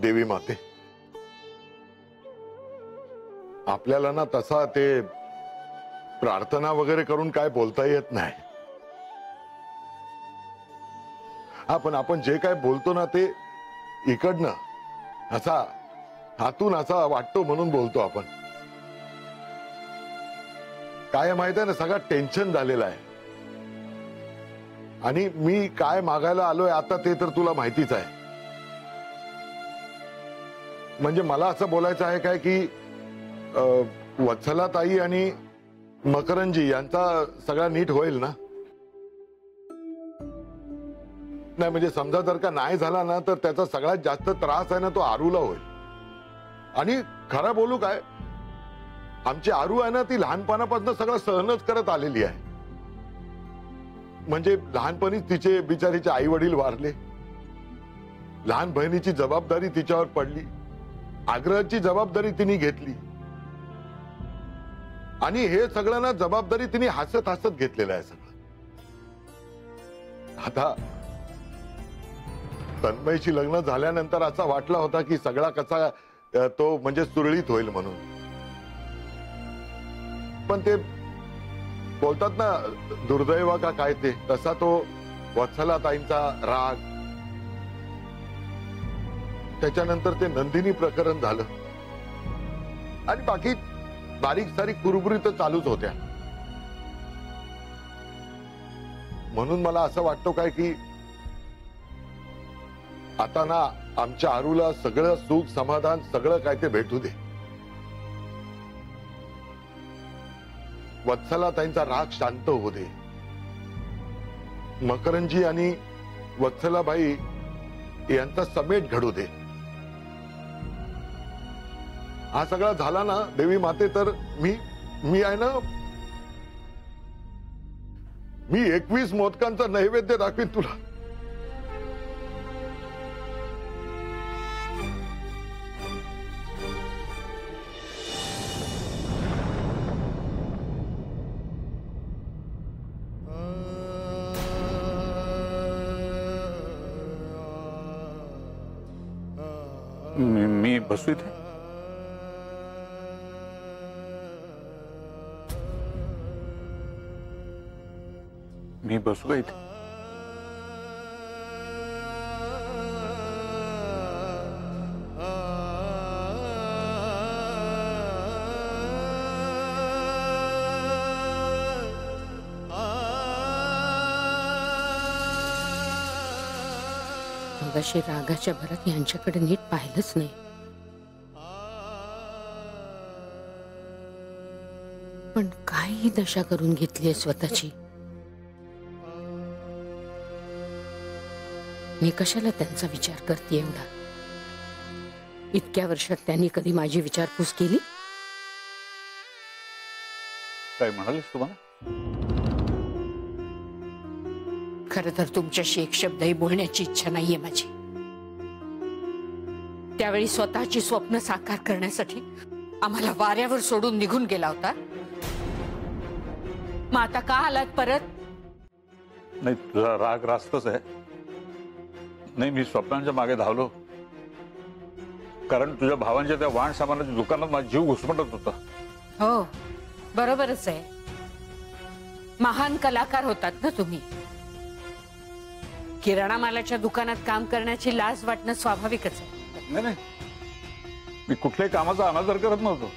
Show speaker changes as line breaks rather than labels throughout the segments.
देवी माते, आपल्याला ना तसा ते प्रार्थना वगैरे करून काय बोलता येत नाही. हा, पण आपण जे काय बोलतो ना ते इकडनं असा हातून असा वाटतो म्हणून बोलतो आपण. काय माहित आहे ना, सगळं टेन्शन झालेलं आहे. आणि मी काय मागायला आलोय आता ते तर तुला माहितीच आहे. म्हणजे मला असं बोलायचं आहे काय की वत्सलाताई आणि मकरंजी यांचा सगळा नीट होईल ना? नाही म्हणजे समजा जर का नाही झाला ना तर त्याचा सगळ्यात जास्त त्रास आहे ना तो आरूला होईल. आणि खरं बोलू काय, आमची आरू आहे ना ती लहानपणापासून सगळं सहनच करत आलेली आहे. म्हणजे लहानपणीच तिचे बिचारीचे आई वडील वारले, लहान बहिणीची जबाबदारी तिच्यावर पडली, आग्रहाची जबाबदारी तिने घेतली आणि हे सगळं ना जबाबदारी तिने हसत हसत घेतलेलं आहे सगळं. आता तन्मयशी लग्न झाल्यानंतर असा वाटला होता की सगळा कसा तो म्हणजे सुरळीत होईल म्हणून, पण ते बोलतात ना दुर्दैव का काय ते, तसा तो वत्सलाताईंचा राग, त्याच्यानंतर ते नंदिनी प्रकरण झालं आणि बाकी बारीक सारीक कुरबुरी तर चालूच होत्या. म्हणून मला असं वाटतं काय की आता ना आमच्या आरूला सगळं सुख समाधान सगळं काय ते भेटू दे. वत्सलाताईंचा राग शांत होऊ दे. मकरंजी आणि वत्सलाबाई यांचा समेट घडू दे. हा सगळा झाला ना देवी माते तर मी आहे ना, मी 21 मोदकांचा नैवेद्य दाखवीन तुला.
मी बसू इथे? मी बसू का इथे?
मगाशी रागाच्या भरात यांच्याकडे नीट पाहिलंच नाही. पण काय ही दशा करून घेतलीये स्वतःची. मी कशाला त्यांचा विचार करते एवढा. इतक्या वर्षात त्यांनी कधी माझी विचारपूस केली?
काय म्हणालीस तुम्हाला?
खरं तर तुमच्याशी एक शब्दही बोलण्याची इच्छा नाहीये माझी. त्यावेळी स्वतःची स्वप्न साकार करण्यासाठी आम्हाला वाऱ्यावर सोडून निघून गेला होता. मग आता का आलात परत?
नाही, तुझा राग रास्तच आहे. नाही, मी स्वप्नांच्या मागे धावलो कारण तुझ्या भावांच्या त्या वाण सामानाच्या दुकानात माझा जीव घुसमटत होता.
हो, बरोबरच आहे. महान कलाकार होतात ना तुम्ही. किराणा मालाच्या दुकानात काम करण्याची लाज वाटणं स्वाभाविकच आहे.
नाही, मी कुठल्याही कामाचा अनादर करत नव्हतो,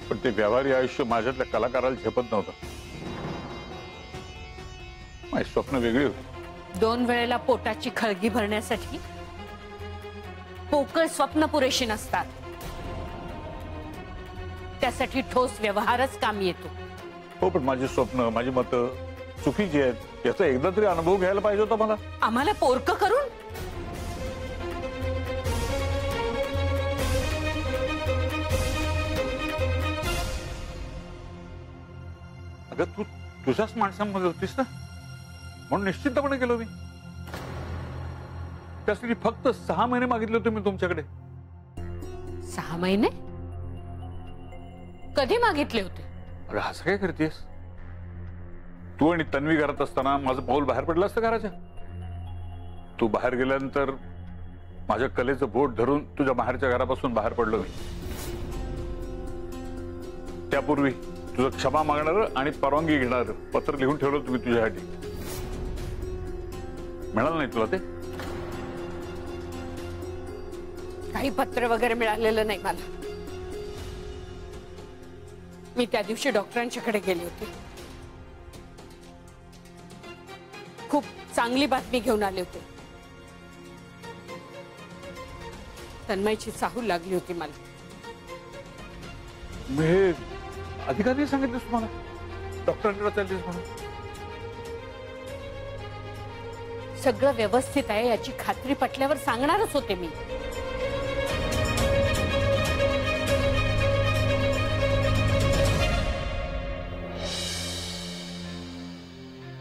पण ते व्यवहारी आयुष्य माझ्यातल्या कलाकाराला झेपत नव्हतं. माझी स्वप्न वेगळी होती.
2 वेळेला पोटाची खळगी भरण्यासाठी पोकळ स्वप्न पुरेशी नसतात. त्यासाठी ठोस व्यवहारच कामी येतो.
हो, पण माझी स्वप्न, माझी मतं चुकीची आहेत याचा एकदा तरी अनुभव घ्यायला पाहिजे होता मला.
आम्हाला पोरकं करून?
अगं, तू तुझ्याच माणसांमध्ये होतीस ना, म्हणून निश्चितपणे गेलो मी. त्यासाठी फक्त 6 महिने मागितले होते मी तुमच्याकडे.
6 महिने? कधी मागितले होते?
अगं, असं काय करतेस? तू आणि तन्वी घरात असताना माझं पाऊल बाहेर पडलं असतं घराच्या. तू बाहेर गेल्यानंतर माझ्या कलेचं बोट धरून तुझ्या बाहेरच्या घरापासून बाहेर पडलो मी. त्यापूर्वी तुझं क्षमा मागणार आणि परवानगी घेणार पत्र लिहून ठेवलं तुम्ही तुझ्यासाठी. मिळालं नाही तुला ते?
काही पत्र वगैरे मिळालेलं नाही मला. मी त्या दिवशी डॉक्टरांच्याकडे गेले होते. खूप चांगली बातमी घेऊन आले होते. तन्मयची चाहूल लागली होती मला.
हे अधिकारी सांगितलंस तुम्हाला डॉक्टरांकडे चाललीस म्हणून?
सगळं व्यवस्थित आहे याची खात्री पटल्यावर सांगणारच होते मी.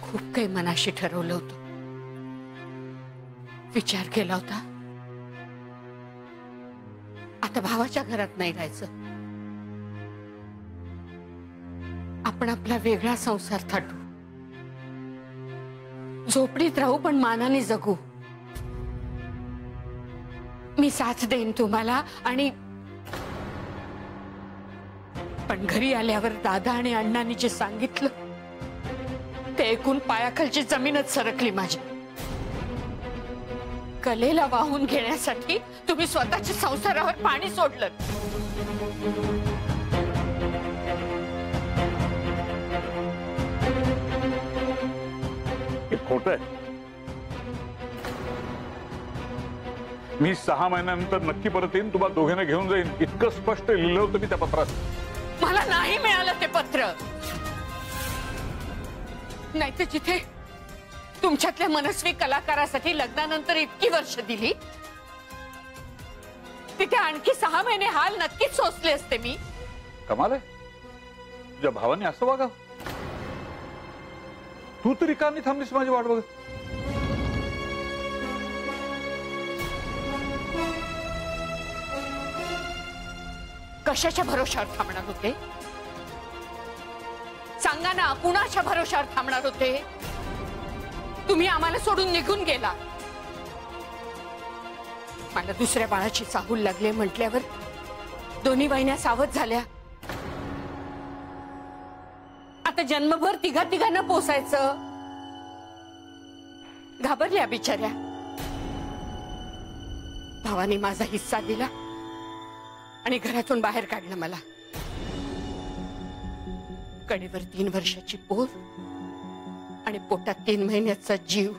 खूप काही मनाशी ठरवलं होतं, विचार केला होता. आता भावाच्या घरात नाही राहायचं. आपण आपला वेगळा संसार थाटू, झोपडीत राहू पण मानाने जगू. मी साथ देईन तुम्हाला. आणि पण घरी आल्यावर दादा आणि अण्णांनी जे सांगितलं ते ऐकून पायाखालची जमीनच सरकली माझी. कलेला वाहून घेण्यासाठी तुम्ही स्वतःच्या संसारावर पाणी सोडलं.
हे खोटं आहे. मी 6 महिन्यानंतर नक्की परत येईन, तुम्हाला दोघांना घेऊन जाईन इतकं स्पष्ट लिहिलं होतं मी त्या पत्रात.
मला नाही मिळालं ते पत्र. नाहीतर जिथे तुमच्यातल्या मनस्वी कलाकारासाठी लग्नानंतर इतकी वर्ष दिली तिथे आणखी 6 महिने हाल नक्कीच सोसले असते मी.
कमाल आहे, तुझ्या भावाने असं वागावं? तू तरी का नाही थांबलीस माझी वाट बघत?
कशाच्या भरोशावर थांबणार होते? सांगा ना, कुणाच्या भरोशावर थांबणार होते? तुम्ही आम्हाला सोडून निघून गेला. मला दुसऱ्या बाळाची चाहूल लागले म्हटल्यावर दोन्ही बहिण्या सावध झाल्या. आता जन्मभर तिघांना पोसायचं. घाबरल्या बिचाऱ्या. भावाने माझा हिस्सा दिला आणि घरातून बाहेर काढलं मला. कडेवर 3 वर्षाची पोर आणि पोटात 3 महिन्याचा जीव.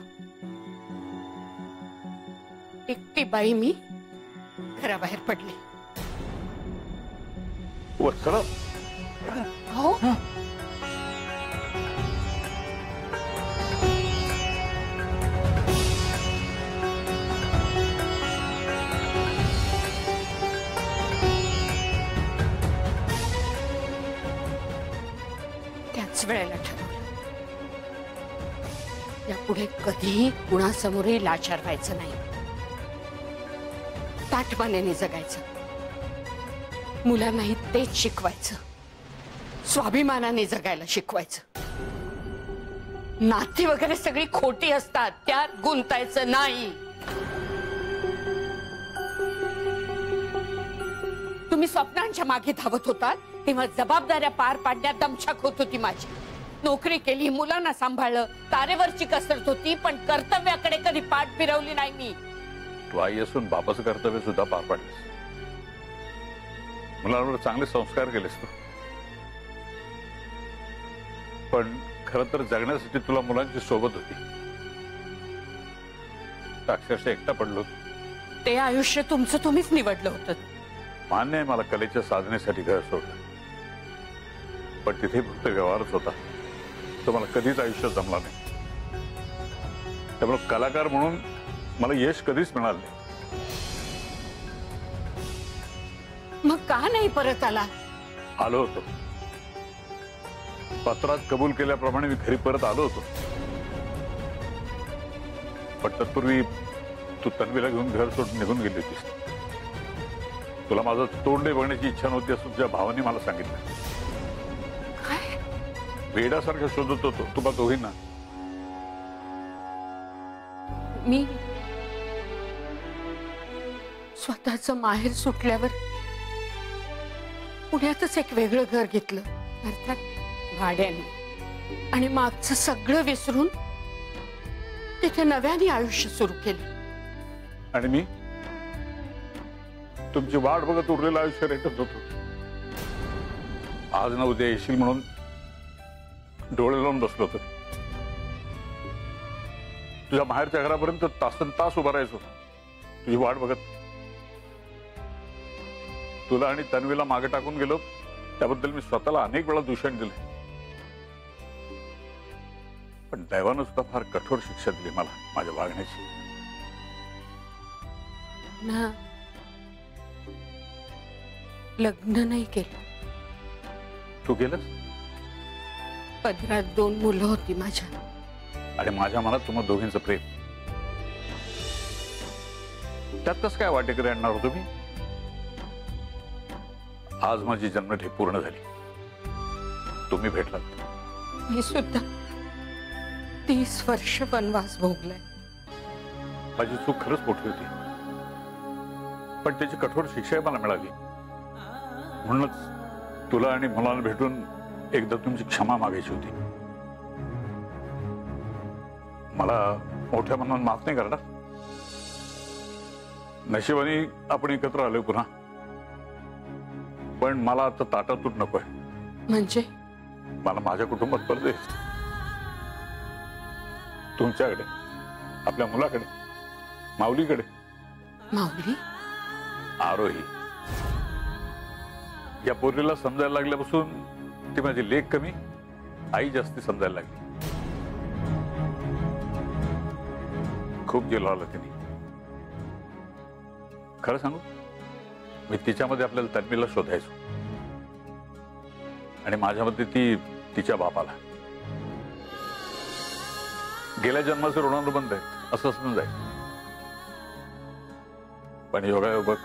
एकटी बाई मी घराबाहेर पडले.
वत्सला,
हो, त्याच वेळेला ठरवलं यापुढे कधीही कुणासमोरही लाचार व्हायचं नाही. ताठमानेने जगायचं. मुलांनाही तेच शिकवायचं. स्वाभिमानाने जगायला शिकवायचं. नाती वगैरे सगळी खोटी असतात, त्यात गुंतायचं नाही. तुम्ही स्वप्नांच्या मागे धावत होतात तेव्हा जबाबदाऱ्या पार पाडण्यात दमछाक होत होती माझी. नोकरी केली, मुलांना सांभाळलं, तारेवरची कसरत होती, पण कर्तव्याकडे कधी पाठ फिरवली नाही मी.
तू आई असून बापाचं कर्तव्य सुद्धा पार पाडलीस. मुलांवर चांगले संस्कार केलेस तू. पण खरं तर जगण्यासाठी तुला मुलांची सोबत होती. अक्षरशः एकटा पडलो.
ते आयुष्य तुमचं तुम्हीच निवडलं होतं.
मान्य आहे मला कलेच्या साधनेसाठी घर सोडलं, पण तिथे फक्त व्यवहारच होता. तो मला कधीच आयुष्यात जमला नाही. त्यामुळे कलाकार म्हणून मला यश कधीच मिळालं नाही.
मग का नाही परत आला?
आलो होतो. पत्रात कबूल केल्याप्रमाणे मी घरी परत आलो होतो. पण तत्पूर्वी तू तन्वीला घेऊन घर सोडून निघून गेली होतीस. तुला माझं तोंड बघण्याची इच्छा नव्हती असं तुझ्या भावाने मला सांगितलं.
काय?
वेडासारखं शोधत होतो तुम्हा दोघींना.
स्वतःचं माहेर सुटल्यावर पुण्यातच एक वेगळं घर घेतलं, अर्थात भाड्याने, आणि मागचं सगळं विसरून तिथे नव्याने आयुष्य सुरू केलं.
आणि मी तुमची वाट बघत उरलेलं आयुष्य रेटत होतो. आज ना उद्या येशील म्हणून डोळे लावून बसलो होतो. तुझ्या बाहेरच्या घरापर्यंत तासन तास उभा राहायचो तुझी वाट बघत. तुला आणि तन्वीला मागे टाकून गेलो त्याबद्दल मी स्वतःला अनेक वेळा दूषण दिले, पण दैवानं सुद्धा फार कठोर शिक्षा दिली मला माझ्या वागण्याची.
ना लग्न नाही केलं.
तू केलंस?
पदरात 2 मुलं होती माझ्या,
आणि माझ्या मनात तुम्हा दोघींचं प्रेम. त्यात कसं काय वाटेकरी आणणार होतो मी? आज माझी जन्मठेप पूर्ण झाली, तुम्ही भेटलात.
मी सुद्धा 30 वर्ष वनवास भोगलाय.
माझी चूक खरंच मोठी होती, पण त्याची कठोर शिक्षा मला मिळाली. म्हणूनच तुला आणि मुलांना भेटून एकदा तुमची क्षमा मागायची होती. मला मोठ्या मनानं माफ नाही करणार. नशिबाने आपण एकत्र आलोय पुन्हा, पण मला आता ताटातूट नकोय.
म्हणजे
मला माझ्या कुटुंबात परत यायचं, तुमच्याकडे, आपल्या मुलाकडे, माऊलीकडे.
माऊली?
आरोही या पोरीला समजायला लागल्यापासून ती माझी लेक कमी, आई जास्ती समजायला लागली. खूप जेल आलं तिने. खरं सांगू, मी तिच्यामध्ये आपल्याला तन्वीला शोधायचो आणि माझ्यामध्ये ती तिच्या बापाला. गेल्या जन्माचे ऋणानुबंध आहे असं समजून जाईल, पण योगायोग बघ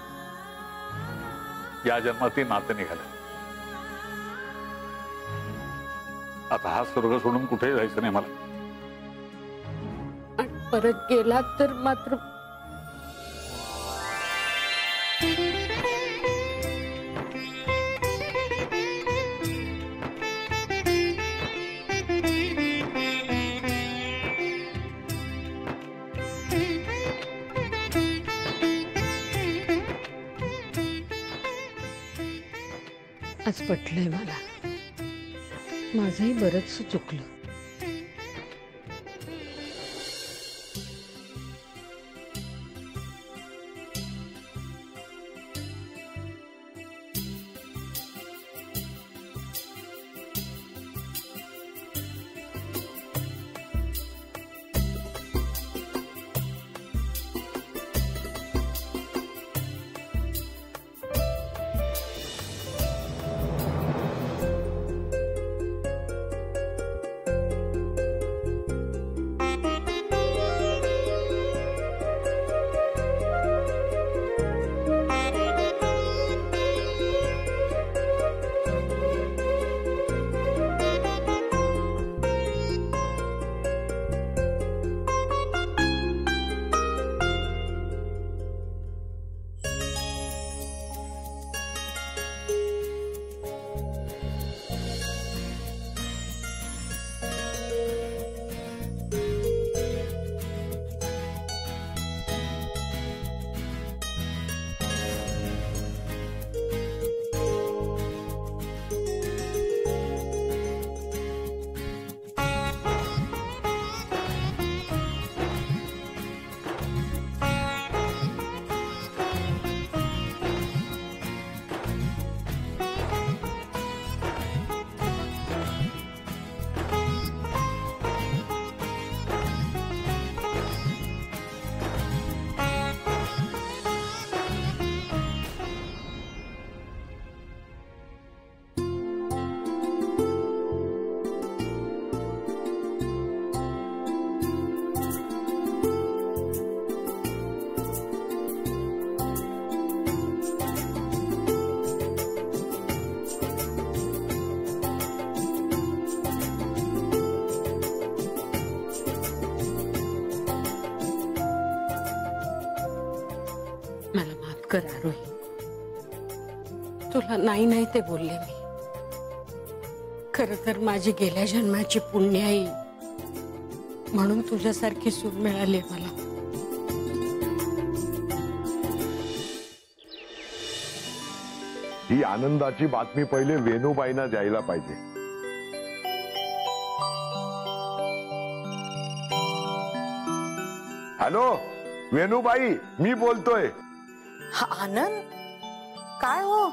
या जन्मात ती नातं निघालं. आता हा स्वर्ग सोडून कुठेही जायचं नाही मला.
आणि परत गेला तर मात्र
आज पटलंय मला, माझंही बरंच चुकलं.
कर आरोही. तुला नाही नाही ते बोलले मी. खर तर माझी गेल्या जन्माची पुण्याई म्हणून तुझ्यासारखी सून मिळाली मला.
ही आनंदाची बातमी पहिले वेणूबाईंना द्यायला पाहिजे. हॅलो वेणूबाई, मी बोलतोय.
आनंद, काय हो?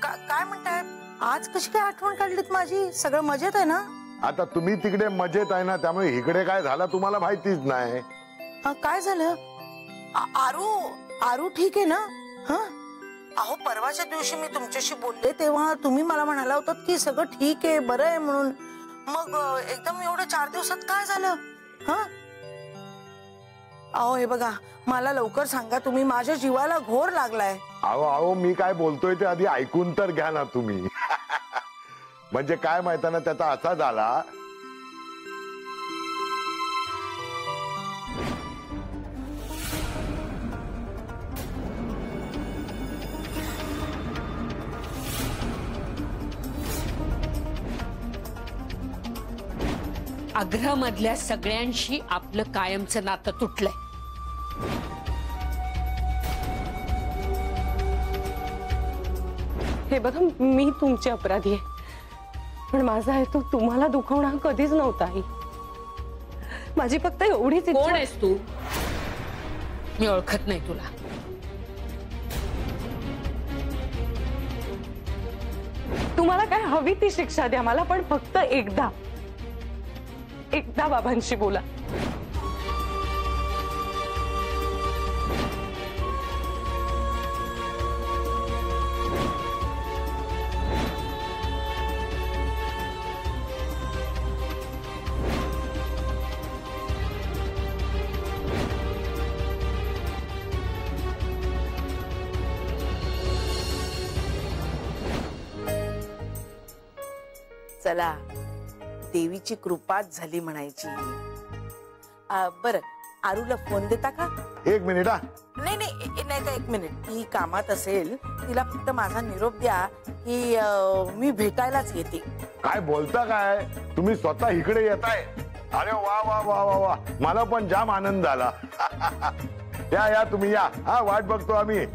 काय म्हणताय? आज कशी काय आठवण काढलीत माझी? सगळं मजेत आहे ना?
आता तुम्ही तिकडे मजेत आहे ना, त्यामुळे इकडे काय झालं तुम्हाला माहितीच नाही.
काय झालं? आरू ठीक आहे ना? अहो, परवाच्या दिवशी मी तुमच्याशी बोलले तेव्हा तुम्ही मला म्हणाला होतात की सगळं ठीक आहे, बरं आहे म्हणून. मग एकदम एवढं 4 दिवसात काय झालं? अहो हे बघा, मला लवकर सांगा, तुम्ही माझ्या जीवाला घोर लागलाय.
अहो मी काय बोलतोय ते आधी ऐकून तर घ्या ना तुम्ही. म्हणजे काय माहिती ना, त्याचा असा झाला.
आग्र्यामधल्या सगळ्यांशी आपलं कायमचं नातं तुटलंय.
हे बघा, मी तुमची अपराधी आहे, पण माझा हेतू तुम्हाला दुखवणं कधीच नव्हता. माझी फक्त एवढीच इच्छा.
कोण आहेस तू? मी ओळखत नाही तुला.
तुम्हाला काय हवी ती शिक्षा द्या मला, पण फक्त एकदा बाबांशी बोला.
चला, देवीची कृपाच झाली म्हणायची. बरं, आरूला फोन देता का?
1 मिनिट.
नाही का 1 मिनिट. ती कामात असेल, तिला फक्त माझा निरोप द्या की मी भेटायलाच येते.
काय बोलता काय तुम्ही? स्वतः इकडे येताय? अरे वा वा वा वा वा, मला पण जाम आनंद झाला. या तुम्ही या. वाट बघतो आम्ही.